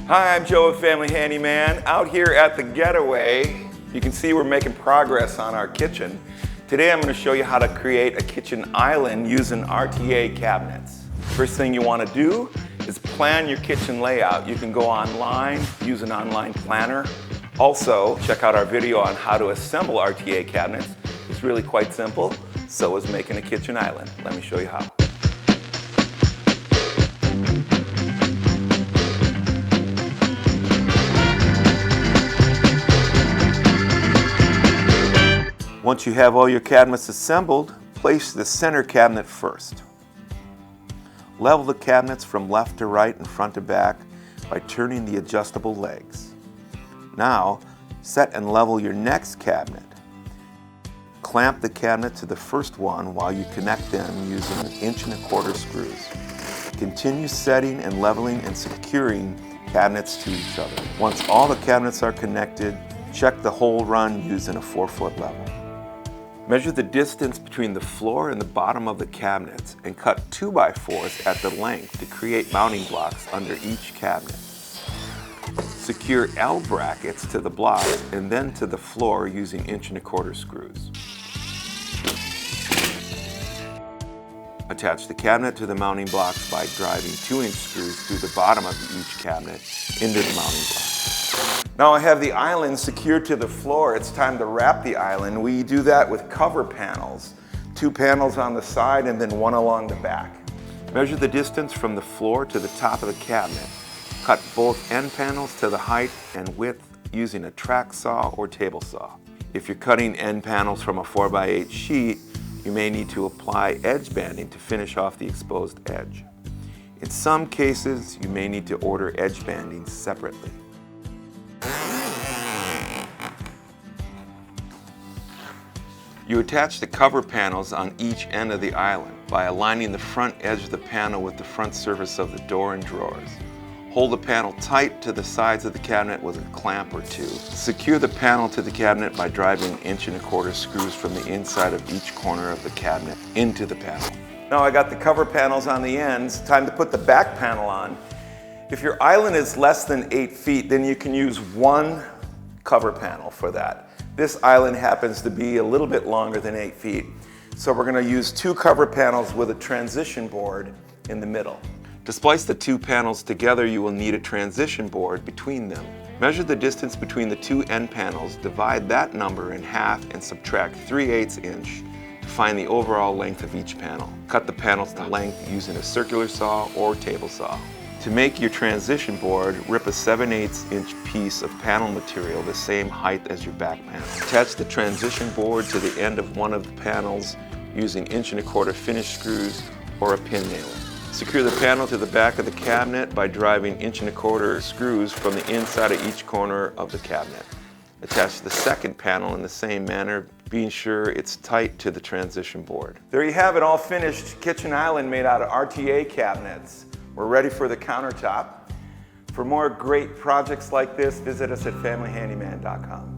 Hi, I'm Joe of Family Handyman. Out here at the getaway, you can see we're making progress on our kitchen. Today I'm going to show you how to create a kitchen island using RTA cabinets. First thing you want to do is plan your kitchen layout. You can go online, use an online planner. Also, check out our video on how to assemble RTA cabinets. It's really quite simple. So is making a kitchen island. Let me show you how. Once you have all your cabinets assembled, place the center cabinet first. Level the cabinets from left to right and front to back by turning the adjustable legs. Now, set and level your next cabinet. Clamp the cabinet to the first one while you connect them using 1 1/4 inch screws. Continue setting and leveling and securing cabinets to each other. Once all the cabinets are connected, check the hole run using a 4-foot level. Measure the distance between the floor and the bottom of the cabinets and cut 2x4s at the length to create mounting blocks under each cabinet. Secure L brackets to the blocks and then to the floor using 1 1/4 inch screws. Attach the cabinet to the mounting blocks by driving 2-inch screws through the bottom of each cabinet into the mounting block. Now I have the island secured to the floor. It's time to wrap the island. We do that with cover panels. 2 panels on the side and then 1 along the back. Measure the distance from the floor to the top of the cabinet. Cut both end panels to the height and width using a track saw or table saw. If you're cutting end panels from a 4x8 sheet, you may need to apply edge banding to finish off the exposed edge. In some cases, you may need to order edge banding separately. You attach the cover panels on each end of the island by aligning the front edge of the panel with the front surface of the door and drawers. Hold the panel tight to the sides of the cabinet with a clamp or 2. Secure the panel to the cabinet by driving 1 1/4 inch screws from the inside of each corner of the cabinet into the panel. Now I got the cover panels on the ends. Time to put the back panel on. If your island is less than 8 feet, then you can use 1 cover panel for that. This island happens to be a little bit longer than 8 feet, so we're going to use 2 cover panels with a transition board in the middle. To splice the 2 panels together, you will need a transition board between them. Measure the distance between the 2 end panels, divide that number in half and subtract 3/8 inch to find the overall length of each panel. Cut the panels to length using a circular saw or table saw. To make your transition board, rip a 7/8 inch piece of panel material the same height as your back panel. Attach the transition board to the end of one of the panels using 1 1/4 inch finish screws or a pin nailer. Secure the panel to the back of the cabinet by driving 1 1/4 inch screws from the inside of each corner of the cabinet. Attach the second panel in the same manner, being sure it's tight to the transition board. There you have it, all finished kitchen island made out of RTA cabinets. We're ready for the countertop. For more great projects like this, visit us at familyhandyman.com.